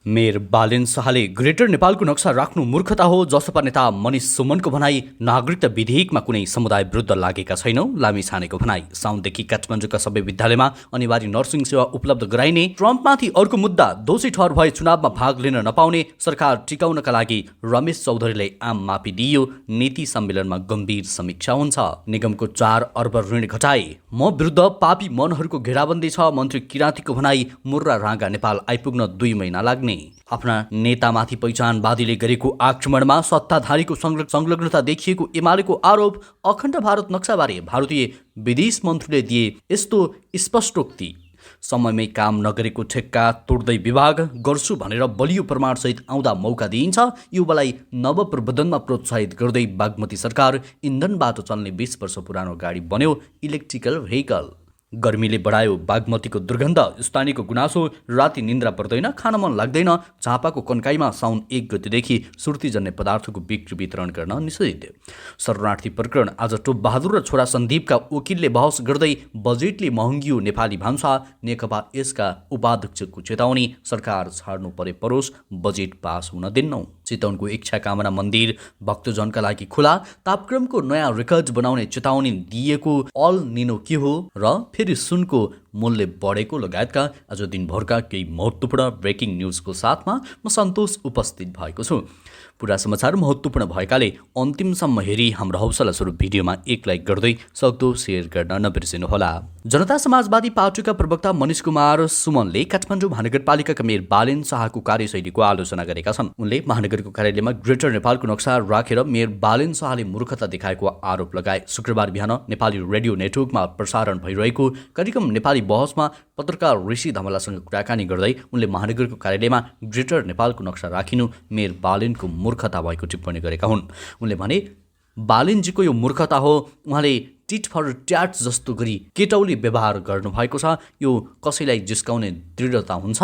Mayor Balen शाहले greater नेपालको नक्सा राख्नु मूर्खता हो। जसपा नेता मनिष सुमनको भनाई नागरिकता विधेयकमा कुनै समुदाय विरुद्ध लागेका छैनौं। लामिछानेको भनाई साउनदेखि काठमाडौँका सबै विद्यालयमा अनिवार्य नर्सिङ सेवा उपलब्ध गराइने। ट्रम्पमाथि अर्को मुद्दा दोषी ठहर भए चुनावमा भाग लिन नपाउने सरकार टिकाउनका लागि रमेश चौधरीले आम माफी दिइयो। नीति सम्मेलनमा गम्भीर समीक्षा हुन्छ। निगमको 4 अर्ब ऋण घटाए। म विरुद्ध पापी मनहरूको घेराबन्दी छ। मन्त्री किराँतीको भनाई मुर्रा राँगा नेपाल आइपुग्न 2 महिना लाग्ने। आफ्ना नेतामाथि पहिचानवादीले गरेको आक्रमणमा सत्ताधारीको संलग्नता देखिएको एमालेको आरोप। अखण्ड भारत नक्साबारे भारतीय विदेश मन्त्रीले दिए यस्तो स्पष्टोक्ति। समयमै काम नगरेको ठेक्का तोड्दै विभाग गर्छु भनेर बलियो प्रमाणसहित आउँदा मौका दिइन्छ। युवालाई नवप्रबन्धनमा प्रोत्साहित गर्दै बागमती सरकार इन्धनबाट चल्ने 20 वर्ष पुरानो गाडी बन्यो इलेक्ट्रिकल भेहिकल। गर्मीले बढायो बागमतीको दुर्गन्ध। स्थानीयको गुनासो राति निन्द्रा पर्दैन, खान मन लाग्दैन। झापाको कन्काईमा साउन 1 गतेदेखि सुर्तीजन्य पदार्थको बिक्री वितरण गर्न निषेध। शरणार्थी प्रकरण आज टोप बहादुर र छोरा सन्दीपका वकिलले बहस गर्दै बजेटले महँगियो नेपाली भान्सा। नेकपा यसका उपाध्यक्षको चेतावनी, सरकार छाड्नु परे परोस्, बजेट पास हुन दिन्नौ। चितवनको इच्छा कामना मन्दिर भक्तजनका लागि खुला। तापक्रमको नयाँ रेकर्ड बनाउने चेतावनी दिएको। अल निनो के हो र फेरि सुनको मूल्य बढेको लगायतका आज दिनभरका केही महत्त्वपूर्ण ब्रेकिङ न्युजको साथमा म सन्तोष उपस्थित भएको छु। पुरा समाचार महत्त्वपूर्ण भएकाले अन्तिमसम्म हेरी हाम्रो हौसला स्वरूप भिडियोमा एक लाइक गर्दै सक्दो सेयर गर्न नबिर्सिनुहोला। जनता समाजवादी पार्टीका प्रवक्ता मनिष कुमार सुमनले काठमाडौँ महानगरपालिकाका मेयर बालेन शाहको कार्यशैलीको आलोचना गरेका छन्। उनले महानगरको कार्यालयमा ग्रेटर नेपालको नक्सा राखेर मेयर बालेन शाहले मूर्खता देखाएको आरोप लगाए। शुक्रबार बिहान नेपाली रेडियो नेटवर्कमा प्रसारण भइरहेको कार्यक्रम नेपाली बहसमा पत्रकार ऋषि धमलासँग कुराकानी गर्दै उनले महानगरको कार्यालयमा ग्रेटर नेपालको नक्सा राखिनु मेयर बालेनको मूर्खता भएको टिप्पणी गरेका हुन्। उनले भने बालेनजीको यो मूर्खता हो। उहाँले टिट फर ट्याट जस्तो गरी केटौली व्यवहार गर्नुभएको छ। यो कसैलाई जिस्काउने दृढता हुन्छ।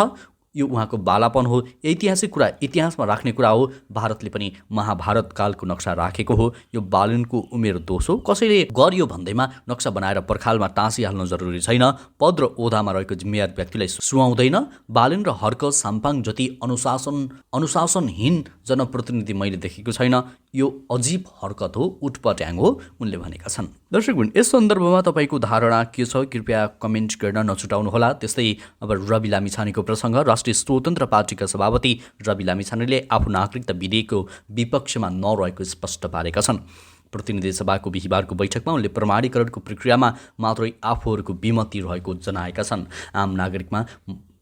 यो उहाँको बालापन हो। ऐतिहासिक कुरा इतिहासमा राख्ने कुरा हो। भारतले पनि महाभारत कालको नक्सा राखेको हो। यो बालेनको उमेर दोष हो। कसैले गरियो भन्दैमा नक्सा बनाएर पर्खालमा टाँसिहाल्नु जरुरी छैन। पद र ओहदामा रहेको जिम्मेवार व्यक्तिलाई सुहाउँदैन। बालेन र हर्क साम्पाङ जति अनुशासनहीन जनप्रतिनिधि मैले देखेको छैन। यो अजीब हरकत हो, उटपट्याङ हो, उनले भनेका छन्। दर्शकवृन्द, यस सन्दर्भमा तपाईँको धारणा के छ कृपया कमेन्ट गर्न नछुटाउनुहोला। त्यस्तै अब रवि लामिछानेको प्रसङ्ग। राष्ट्रिय स्वतन्त्र पार्टीका सभापति रवि लामिछानेले आफू नागरिकता विधेयकको विपक्षमा नरहेको स्पष्ट पारेका छन्। प्रतिनिधि सभाको बिहिबारको बैठकमा उनले प्रमाणीकरणको प्रक्रियामा मात्रै आफूहरूको विमति रहेको जनाएका छन्। आम नागरिकमा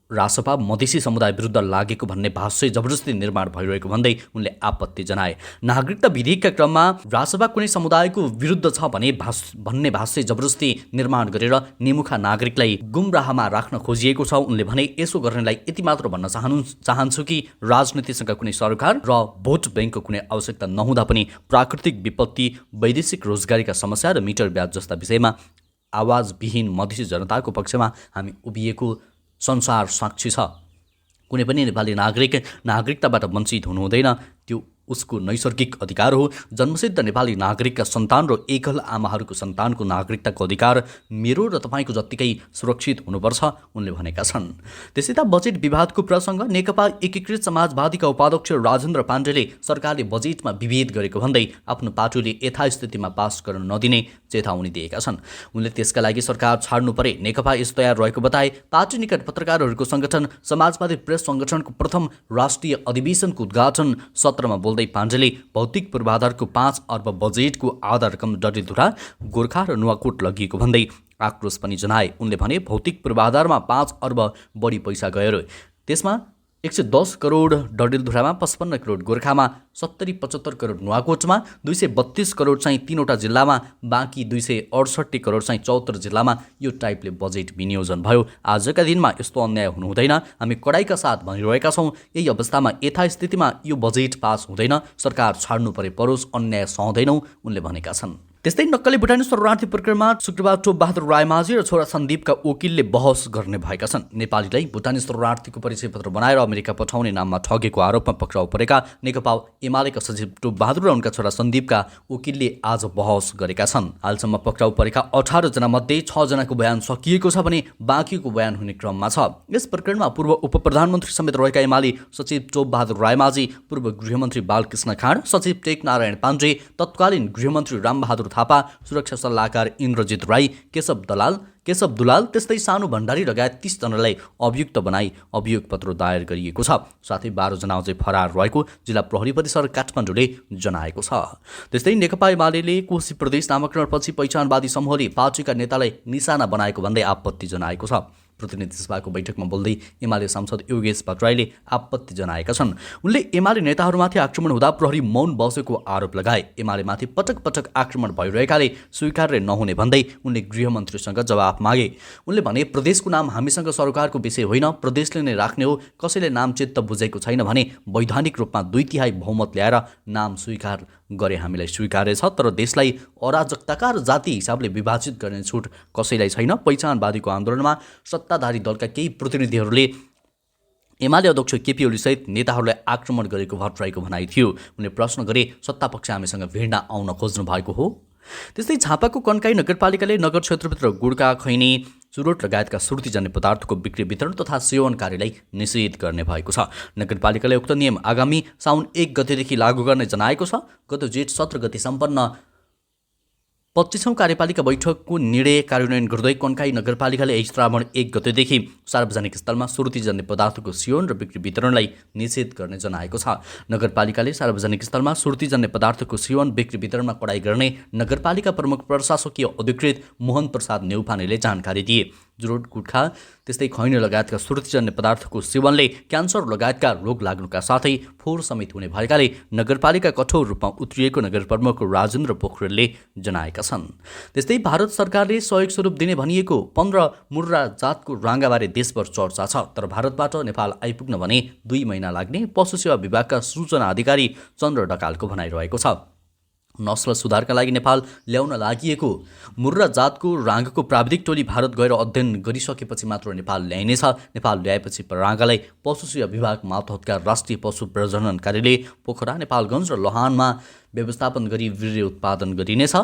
रासपा मधेसी समुदाय विरुद्ध लागेको भन्ने भाष्य जबरजस्ती निर्माण भइरहेको भन्दै उनले आपत्ति जनाए। नागरिकता विधेयकका क्रममा रासपा कुनै समुदायको विरुद्ध छ भन्ने भाष्य जबरजस्ती निर्माण गरेर निमुखा नागरिकलाई गुमराहमा राख्न खोजिएको छ। उनले भने यसो गर्नेलाई यति मात्र भन्न चाहन्छु कि राजनीतिसँग कुनै सरकार र भोट ब्याङ्कको कुनै आवश्यकता नहुँदा पनि प्राकृतिक विपत्ति, वैदेशिक रोजगारीका समस्या र मिटर ब्याज जस्ता विषयमा आवाजविहीन मधेसी जनताको पक्षमा हामी उभिएको संसार साक्षी छ। कुनै पनि नेपाली नागरिकताबाट वञ्चित हुनु हुँदैन। त्यो उसको नैसर्गिक अधिकार हो। जन्मसिद्ध नेपाली नागरिकका सन्तान र एकल आमाहरूको सन्तानको नागरिकताको अधिकार मेरो र तपाईँको जत्तिकै सुरक्षित हुनुपर्छ, उनले भनेका छन्। त्यसैता बजेट विवादको प्रसङ्ग। नेकपा एकीकृत समाजवादीका उपाध्यक्ष राजेन्द्र पाण्डेले सरकारले बजेटमा विभेद गरेको भन्दै आफ्नो पार्टीले यथास्थितिमा पास गर्न नदिने चेतावनी दिएका छन्। उनले त्यसका लागि सरकार छाड्नु परे नेकपा यस तयार रहेको बताए। पार्टी निकट पत्रकारहरूको सङ्गठन समाजवादी प्रेस सङ्गठनको प्रथम राष्ट्रिय अधिवेशनको उद्घाटन सत्रमा बोल्दै पाण्डेले भौतिक पूर्वाधारको 5 अर्ब बजेटको आधा रकम डडेलधुरा, गोर्खा र नुवाकोट लगिएको भन्दै आक्रोश पनि जनाए। उनले भने भौतिक पूर्वाधारमा 5 अर्ब बढी पैसा गयो। त्यसमा 110 करोड डडेलधुरामा, 55 करोड गोर्खामा, 70-75 करोड नुवाकोटमा, 232 करोड चाहिँ 3वटा जिल्लामा, बाँकी 268 करोड चाहिँ 74 जिल्लामा यो टाइपले बजेट विनियोजन भयो। आजका दिनमा यस्तो अन्याय हुनु हुँदैन। हामी कडाइका साथ भनिरहेका छौँ। यही अवस्थामा यथास्थितिमा यो बजेट पास हुँदैन। सरकार छाड्नु परे परोस्, अन्याय सहँदैनौँ, उनले भनेका छन्। त्यस्तै नक्कली भुटानी शरणार्थी प्रकरणमा शुक्रबार टोपबहादुर रायमाझी र छोरा सन्दीपका वकिलले बहस गर्ने भएका छन्। नेपालीलाई भुटानी शरणार्थीको परिचय पत्र बनाएर अमेरिका पठाउने नाममा ठगेको आरोपमा पक्राउ परेका नेकपा एमालेका सचिव टोपबहादुर र उनका छोरा सन्दीपका वकिलले आज बहस गरेका छन्। हालसम्म पक्राउ परेका 18 जना मध्ये 6 जनाको बयान सकिएको छ भने बाँकीको बयान हुने क्रममा छ। यस प्रकरणमा पूर्व उपप्रधानमन्त्री समेत रहेका एमाले सचिव टोपबहादुर रायमाझी, पूर्व गृहमन्त्री बालकृष्ण खाँड, सचिव टेकनारायण पाण्डे, तत्कालीन गृहमन्त्री रामबहादुर थापा, सुरक्षा सल्लाहकार इन्द्रजित राई, केशव दुलाल त्यस्तै सानु भण्डारी लगायत 30 जनालाई अभियुक्त बनाई अभियोग पत्र दायर गरिएको छ। साथै 12 जना अझै फरार रहेको जिल्ला प्रहरी परिसर काठमाडौँले जनाएको छ। त्यस्तै नेकपा एमालेले कोशी प्रदेश नामाकरणपछि पहिचानवादी समूहले पार्टीका नेतालाई निशाना बनाएको भन्दै आपत्ति जनाएको छ। प्रतिनिधि सभाको बैठकमा बोल्दै एमाले सांसद योगेश भट्टराईले आपत्ति जनाएका छन्। उनले एमाले नेताहरूमाथि आक्रमण हुँदा प्रहरी मौन बसेको आरोप लगाए। एमालेमाथि पटक पटक आक्रमण भइरहेकाले स्वीकार्य नहुने भन्दै उनले गृहमन्त्रीसँग जवाफ मागे। उनले भने, प्रदेशको नाम हामीसँग सरकारको विषय होइन, प्रदेशले नै राख्ने हो। कसैले नाम चित्त बुझेको छैन भने वैधानिक रूपमा 2/3 बहुमत ल्याएर नाम स्वीकार गरे हामीलाई स्वीकार्य छ, तर देशलाई अराजकताका र जाति हिसाबले विभाजित गर्ने छुट कसैलाई छैन। पहिचानवादीको आन्दोलनमा सत्ताधारी दलका केही प्रतिनिधिहरूले एमाले अध्यक्ष केपी ओली सहित नेताहरूलाई आक्रमण गरेको भट्टराईको भनाइ थियो। उनले प्रश्न गरे, सत्तापक्ष हामीसँग भिड्न आउन खोज्नु भएको हो? त्यस्तै झापाको कन्काई नगरपालिकाले नगर क्षेत्रभित्र गुड्का, खैनी, चुरोट लगायतका सुर्तीजन्य पदार्थको बिक्री वितरण तथा सेवन कार्यलाई निषेध गर्ने भएको छ। नगरपालिकाले उक्त नियम आगामी साउन 1 गतेदेखि लागू गर्ने जनाएको छ। गत जेठ 17 गते सम्पन्न 25औं कार्यपालिका बैठकको निर्णय कार्यान्वयन गर्दै कन्काई नगरपालिकाले श्रावण 1 गतेदेखि सार्वजनिक स्थलमा सुर्तीजन्य पदार्थको सेवन र बिक्री वितरणलाई निषेध गर्ने जनाएको छ। नगरपालिकाले सार्वजनिक स्थलमा सुर्तीजन्य पदार्थको सेवन बिक्री वितरणमा कडाई गर्ने नगरपालिका प्रमुख प्रशासकीय अधिकृत मोहन प्रसाद नेउपानेले जानकारी दिए। जुरोट, गुट्खा त्यस्तै खैनी लगायतका सुर्तीजन्य पदार्थको सेवनले क्यान्सर लगायतका रोग लाग्नुका साथै फोहोर समेत हुने भएकाले नगरपालिका कठोर रूपमा उत्रिएको नगर प्रमुख राजेन्द्र पोखरेलले जनाएका छन्। त्यस्तै भारत सरकारले सहयोग स्वरूप दिने भनिएको 15 मुर्रा जातको राँगाबारे देशभर चर्चा छ, तर भारतबाट नेपाल आइपुग्न भने 2 महिना लाग्ने पशु सेवा विभागका सूचना अधिकारी चन्द्र ढकालको भनाइरहेको छ। नस्ल सुधारका लागि नेपाल ल्याउन लागि मुर्रा जातको राँगाको प्राविधिक टोली भारत गएर अध्ययन गरिसकेपछि मात्र नेपाल ल्याइनेछ। नेपाल ल्याएपछि राँगालाई पशु सेवा विभाग मातहतका राष्ट्रिय पशु प्रजनन कार्यालय पोखरा, नेपालगञ्ज र लहानमा व्यवस्थापन गरी वीर्य उत्पादन गरिनेछ।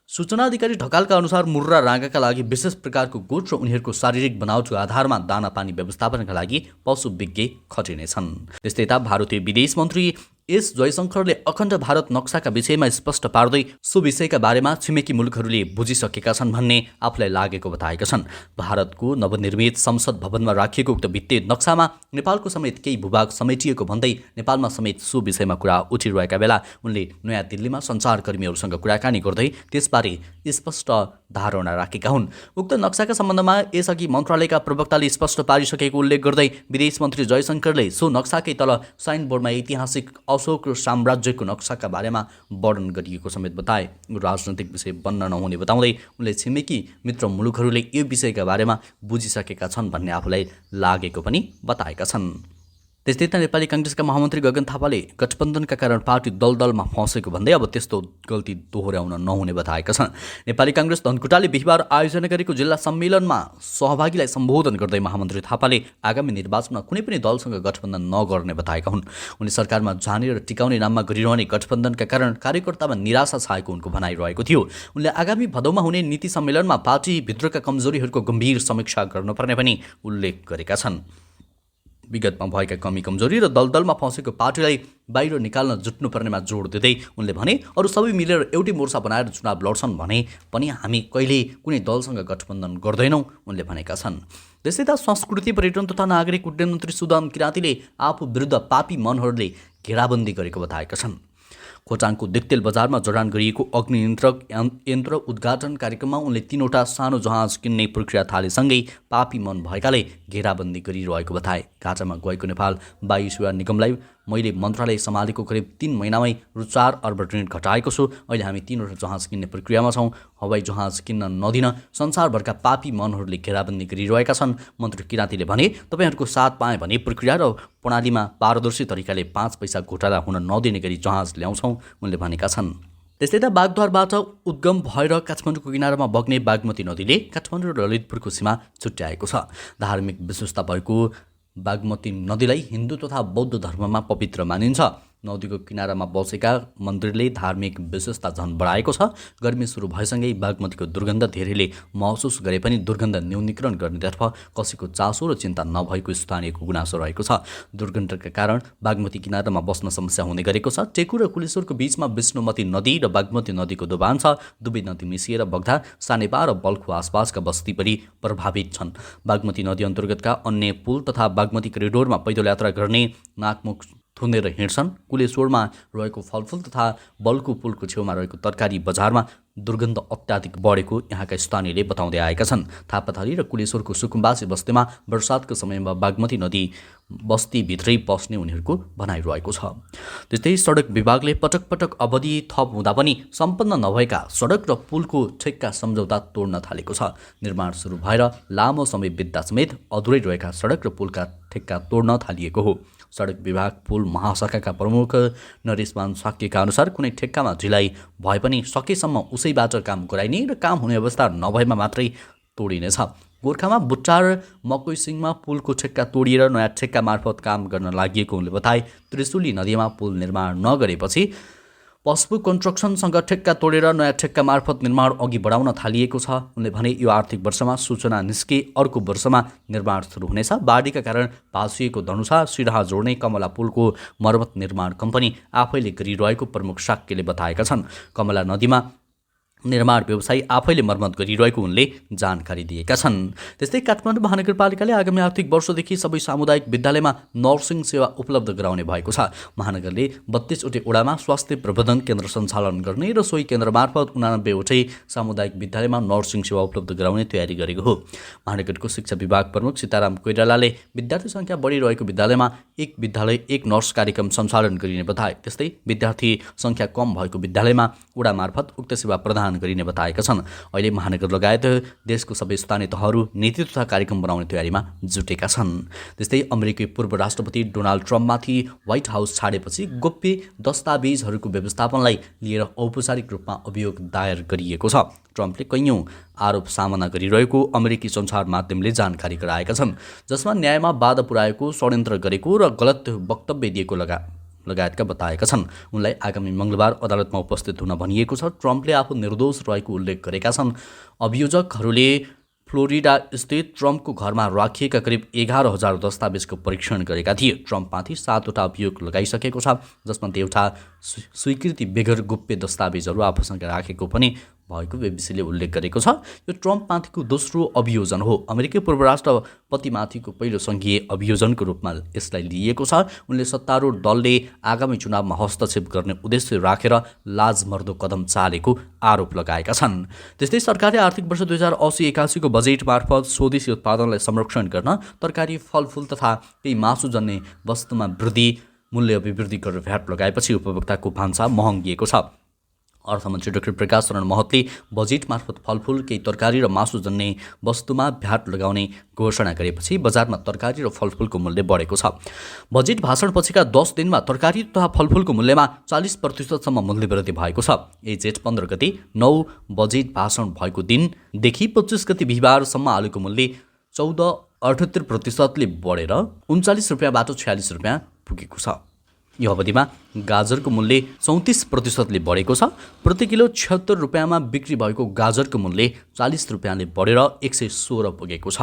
सूचना अधिकारी ढकालका अनुसार मुर्रा राँगाका लागि विशेष प्रकारको गोठ र उनीहरूको शारीरिक बनावटको आधारमा दाना पानी व्यवस्थापनका लागि पशु विज्ञ खटिनेछन्। त्यस्तै यता भारतीय विदेश मन्त्री एस जयशंकरले अखण्ड भारत नक्साका विषयमा स्पष्ट पार्दै सो विषयका बारेमा छिमेकी मुलुकहरूले बुझिसकेका छन् भन्ने आफूलाई लागेको बताएका छन्। भारतको नवनिर्मित संसद भवनमा राखिएको उक्त भित्ते नक्सामा नेपालको समेत केही भूभाग समेटिएको भन्दै नेपालमा समेत सो विषयमा कुरा उठिरहेका बेला उनले नयाँ दिल्लीमा सञ्चारकर्मीहरूसँग कुराकानी गर्दै त्यसबारे स्पष्ट धारणा राखेका हुन्। उक्त नक्साका सम्बन्धमा यसअघि मन्त्रालयका प्रवक्ताले स्पष्ट पारिसकेको उल्लेख गर्दै विदेश मन्त्री जयशंकरले सो नक्साकै तल साइनबोर्डमा ऐतिहासिक अशोक साम्राज्यको नक्साका बारेमा वर्णन गरिएको समेत बताए। राजनैतिक विषय बन्न नहुने बताउँदै उनले छिमेकी मित्र मुलुकहरूले यो विषयका बारेमा बुझिसकेका छन् भन्ने आफूलाई लागेको पनि बताएका छन्। त्यस्तै त नेपाली काङ्ग्रेसका महामन्त्री गगन थापाले गठबन्धनका कारण पार्टी दलदलमा फँसेको भन्दै अब त्यस्तो गल्ती दोहोर्याउन नहुने बताएका छन्। नेपाली काङ्ग्रेस धनकुटाले बिहिबार आयोजना गरेको जिल्ला सम्मेलनमा सहभागीलाई सम्बोधन गर्दै महामन्त्री थापाले आगामी निर्वाचनमा कुनै पनि दलसँग गठबन्धन नगर्ने बताएका हुन्। उनी सरकारमा जाने र टिकाउने नाममा गरिरहने गठबन्धनका कारण कार्यकर्तामा निराशा छाएको उनको भनाइरहेको थियो। उनले आगामी भदौमा हुने नीति सम्मेलनमा पार्टीभित्रका कमजोरीहरूको गम्भीर समीक्षा गर्नुपर्ने पनि उल्लेख गरेका छन्। विगतमा भएका कमी कमजोरी र दलदलमा फँसेको पार्टीलाई बाहिर निकाल्न जुट्नुपर्नेमा जोड दिँदै उनले भने, अरू सबै मिलेर एउटै मोर्चा बनाएर चुनाव लड्छन् भने पनि हामी कहिले कुनै दलसँग गठबन्धन गर्दैनौँ उनले भनेका छन्। त्यसै त संस्कृति पर्यटन तथा नागरिक उड्डयन मन्त्री सुदाम किराँतीले आफू विरुद्ध पापी मनहरूले घेराबन्दी गरेको बताएका छन्। खोटाङको दिक्तेल बजारमा जडान गरिएको अग्नि यन्त्र उद्घाटन कार्यक्रममा उनले 3वटा सानो जहाज किन्ने प्रक्रिया थालेसँगै पापी मन भएकाले घेराबन्दी गरिरहेको बताए। घाटामा गएको नेपाल वायु सेवा निगमलाई मैले मन्त्रालय सम्हालेको करिब 3 महिनामै रु 4 अर्ब ऋण घटाएको छु। अहिले हामी 3वटा जहाज किन्ने प्रक्रियामा छौँ। हवाई जहाज किन्न नदिन संसारभरका पापी मनहरूले घेराबन्दी गरिरहेका छन्। मन्त्री किराँतीले भने, तपाईँहरूको साथ पाएँ भने प्रक्रिया र प्रणालीमा पारदर्शी तरिकाले 5 पैसा घोटाला हुन नदिने गरी जहाज ल्याउँछौँ उनले भनेका छन्। त्यस्तै त बागद्वारबाट उद्गम भएर काठमाडौँको किनारामा बग्ने बागमती नदीले काठमाडौँ र ललितपुरको सीमा छुट्याएको छ। धार्मिक विशेषता भएको बागमती नदीलाई हिन्दू तथा बौद्ध धर्ममा पवित्र मानिन्छ। नदीको किनारामा बसेका मन्दिरले धार्मिक विशेषता झन बढाएको छ। गर्मी सुरु भएसँगै बागमतीको दुर्गन्ध धेरैले महसुस गरे पनि दुर्गन्ध न्यूनीकरण गर्नेतर्फ कसैको चासो र चिन्ता नभएको स्थानीयको गुनासो रहेको छ। दुर्गन्धका कारण बागमती किनारामा बस्न समस्या हुने गरेको छ। टेकु र कुलेश्वरको बीचमा विष्णुमती नदी र बागमती नदीको दोभान छ। दुवै नदी मिसिएर बग्दा सानेपा र बल्खु आसपासका बस्ती पनि प्रभावित छन्। बागमती नदी अन्तर्गतका अन्य पुल तथा बागमती करिडोरमा पैदल यात्रा गर्ने नाकमुख थुनेर हिँड्छन्। कुलेश्वरमा रहेको फलफुल तथा बल्कु पुलको छेउमा रहेको तरकारी बजारमा दुर्गन्ध अत्याधिक बढेको यहाँका स्थानीयले बताउँदै आएका छन्। थापाथली र कुलेश्वरको सुकुम्बासी बस्तीमा वर्षातको समयमा बागमती नदी बस्तीभित्रै पस्ने उनीहरूको भनाइरहेको छ। त्यस्तै सडक विभागले पटक पटक अवधि थप हुँदा पनि सम्पन्न नभएका सडक र पुलको ठेक्का सम्झौता तोड्न थालेको छ। निर्माण सुरु भएर लामो समय बित्दा समेत अधुरै रहेका सडक र पुलका ठेक्का तोड्न थालिएको हो। सडक विभाग पुल महाशाखाका प्रमुख नरेशमान साक्यका अनुसार कुनै ठेक्कामा ढिलाइ भए पनि सकेसम्म उसैबाट काम गराइने र काम हुने अवस्था नभएमा मात्रै तोडिनेछ। गोर्खामा बुट्टार मकैसिङमा पुलको ठेक्का तोडिएर नयाँ ठेक्का मार्फत काम गर्न लागि उनले बताए। त्रिशुली नदीमा पुल निर्माण नगरेपछि पशु कन्स्ट्रक्सनसँग ठेक्का तोडेर नयाँ ठेक्का मार्फत निर्माण अघि बढाउन थालिएको छ। उनले भने यो आर्थिक वर्षमा सूचना निस्के अर्को वर्षमा निर्माण सुरु हुनेछ। बाढीका कारण भाँसिएको धनुषा सिराहा जोड्ने कमला पुलको मर्मत निर्माण कम्पनी आफैले गरिरहेको प्रमुख साक्यले बताएका छन्। कमला नदीमा निर्माण व्यवसायी आफैले मर्मत गरिरहेको उनले जानकारी दिएका छन्। त्यस्तै काठमाडौँ महानगरपालिकाले आगामी आर्थिक वर्षदेखि सबै सामुदायिक विद्यालयमा नर्सिङ सेवा उपलब्ध गराउने भएको छ। महानगरले 32वटै वडामा स्वास्थ्य प्रबन्धन केन्द्र सञ्चालन गर्ने र सोही केन्द्र मार्फत 89वटै सामुदायिक विद्यालयमा नर्सिङ सेवा उपलब्ध गराउने तयारी गरेको हो। महानगरको शिक्षा विभाग प्रमुख सीताराम कोइरालाले विद्यार्थी सङ्ख्या बढिरहेको विद्यालयमा एक विद्यालय एक नर्स कार्यक्रम सञ्चालन गरिने बताए। त्यस्तै विद्यार्थी सङ्ख्या कम भएको विद्यालयमा वडा मार्फत उक्त सेवा प्रदान गरिने बताएका छन्। अहिले महानगर लगायत देशको सबै स्थानीय तहहरू नीति तथा कार्यक्रम बनाउने तयारीमा जुटेका छन्। त्यस्तै अमेरिकी पूर्व राष्ट्रपति डोनाल्ड ट्रम्पमाथि व्हाइट हाउस छाडेपछि गोप्य दस्तावेजहरूको व्यवस्थापनलाई लिएर औपचारिक रूपमा अभियोग दायर गरिएको छ। ट्रम्पले कैयौँ आरोप सामना गरिरहेको अमेरिकी सञ्चार माध्यमले जानकारी गराएका छन्, जसमा न्यायमा बाधा पुर्याएको, षड्यन्त्र गरेको र गलत वक्तव्य दिएको लगायतका बताएका छन्। उनलाई आगामी मङ्गलबार अदालतमा उपस्थित हुन भनिएको छ। ट्रम्पले आफू निर्दोष रहेको उल्लेख गरेका छन्। अभियोजकहरूले फ्लोरिडा स्थित ट्रम्पको घरमा राखिएका करिब 11,000 दस्तावेजको परीक्षण गरेका थिए। ट्रम्पमाथि 7वटा अभियोग लगाइसकेको छ, जसमा एउटा स्वीकृति बेगर गोप्य दस्तावेजहरू आफूसँग राखेको पनि भएको बीबीसीले उल्लेख गरेको छ। यो ट्रम्पमाथिको दोस्रो अभियोजन हो। अमेरिकी पूर्व राष्ट्रपतिमाथिको पहिलो सङ्घीय अभियोजनको रूपमा यसलाई लिइएको छ। उनले सत्तारूढ दलले आगामी चुनावमा हस्तक्षेप गर्ने उद्देश्य राखेर लाजमर्दो कदम चालेको आरोप लगाएका छन्। त्यस्तै सरकारले आर्थिक वर्ष 2080-81 को बजेट मार्फत स्वदेशी उत्पादनलाई संरक्षण गर्न तरकारी, फलफुल तथा केही मासुजन्य वस्तुमा मूल्य अभिवृद्धि गरेर भ्याट लगाएपछि उपभोक्ताको भान्सा महँगिएको छ। अर्थमन्त्री डाक्टर प्रकाश शरण महतले बजेट मार्फत फलफुल, केही तरकारी र मासुजन्य वस्तुमा भ्याट लगाउने घोषणा गरेपछि बजारमा तरकारी र फलफुलको मूल्य बढेको छ। बजेट भाषण पछिका 10 दिनमा तरकारी तथा फलफुलको मूल्यमा 40% मूल्य वृद्धि भएको छ। जेठ 15 गते 9 बजेट भाषण भएको दिनदेखि 25 गते बिहिबारसम्म आलुको मूल्य 14.78% बढेर 39 रुपियाँबाट 46 रुपियाँ पुगेको छ। यो अवधिमा गाजरको मूल्य 34% बढेको छ। प्रति किलो 76 रुपियाँमा बिक्री भएको गाजरको मूल्य 40 रुपियाँले बढेर 116 पुगेको छ।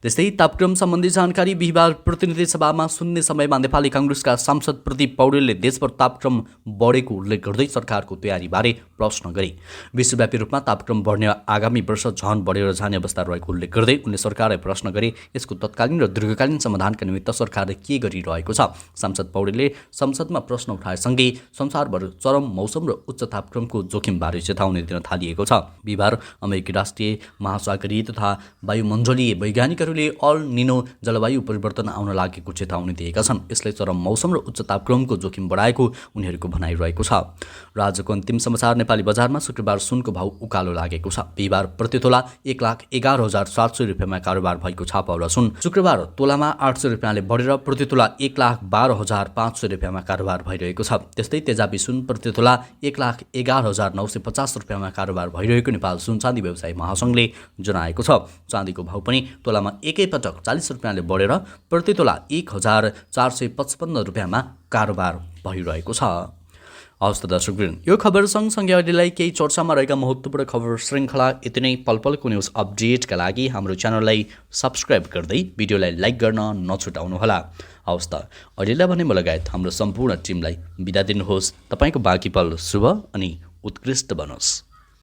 त्यस्तै तापक्रम सम्बन्धी जानकारी बिहिबार प्रतिनिधि सभामा सुन्ने समयमा नेपाली काङ्ग्रेसका सांसद प्रदीप पौडेलले देशभर तापक्रम बढेको उल्लेख गर्दै सरकारको तयारीबारे प्रश्न गरे। विश्वव्यापी रूपमा तापक्रम बढ्ने आगामी वर्ष झन बढेर जाने अवस्था रहेको उल्लेख गर्दै उनले सरकारलाई प्रश्न गरे, यसको तत्कालीन र दीर्घकालीन समाधानका निमित्त सरकारले के गरिरहेको छ। सांसद पौडेलले संसदमा प्रश्न उठाएसँगै संसारभर चरम मौसम र उच्च तापक्रमको जोखिमबारे चेतावनी दिन थालिएको छ। बिहिबार अमेरिकी राष्ट्रिय महासागरीय तथा वायुमण्डलीय वैज्ञानिकहरूले अल निनो जलवायु परिवर्तन आउन लागेको चेतावनी दिएका छन्। यसले चरम मौसम र उच्च तापक्रमको जोखिम बढाएको उनीहरूको भनाइरहेको छ। राज्यको अन्तिम समाचार। नेपाली नेपाली बजारमा शुक्रबार सुनको भाउ उकालो लागेको छ। बिहिबार प्रति तोला 1,11,700 रुपियाँमा कारोबार भएको छ। पौला सुन शुक्रबार तोलामा 800 रुपियाँले बढेर प्रति तोला 1,12,500 रुपियाँमा कारोबार भइरहेको छ। त्यस्तै तेजाबी सुन प्रति तोला 1,11,950 रुपियाँमा कारोबार भइरहेको नेपाल सुन चाँदी व्यवसायी महासङ्घले जनाएको छ। चाँदीको भाउ पनि तोलामा एकैपटक 40 रुपियाँले बढेर प्रति तोला 1,455 रुपियाँमा कारोबार भइरहेको छ। हवस् त दर्शकवृन्द, यो खबर सँगसँगै अहिलेलाई केही चर्चामा रहेका महत्त्वपूर्ण खबर श्रृङ्खला यति नै। पलपलको न्युज अपडेटका लागि हाम्रो च्यानललाई सब्सक्राइब गर्दै भिडियोलाई लाइक गर्न नछुटाउनुहोला। हवस् त अहिलेलाई भने म लगायत हाम्रो सम्पूर्ण टिमलाई बिदा दिनुहोस्। तपाईँको बाँकी पल शुभ अनि उत्कृष्ट बनोस्।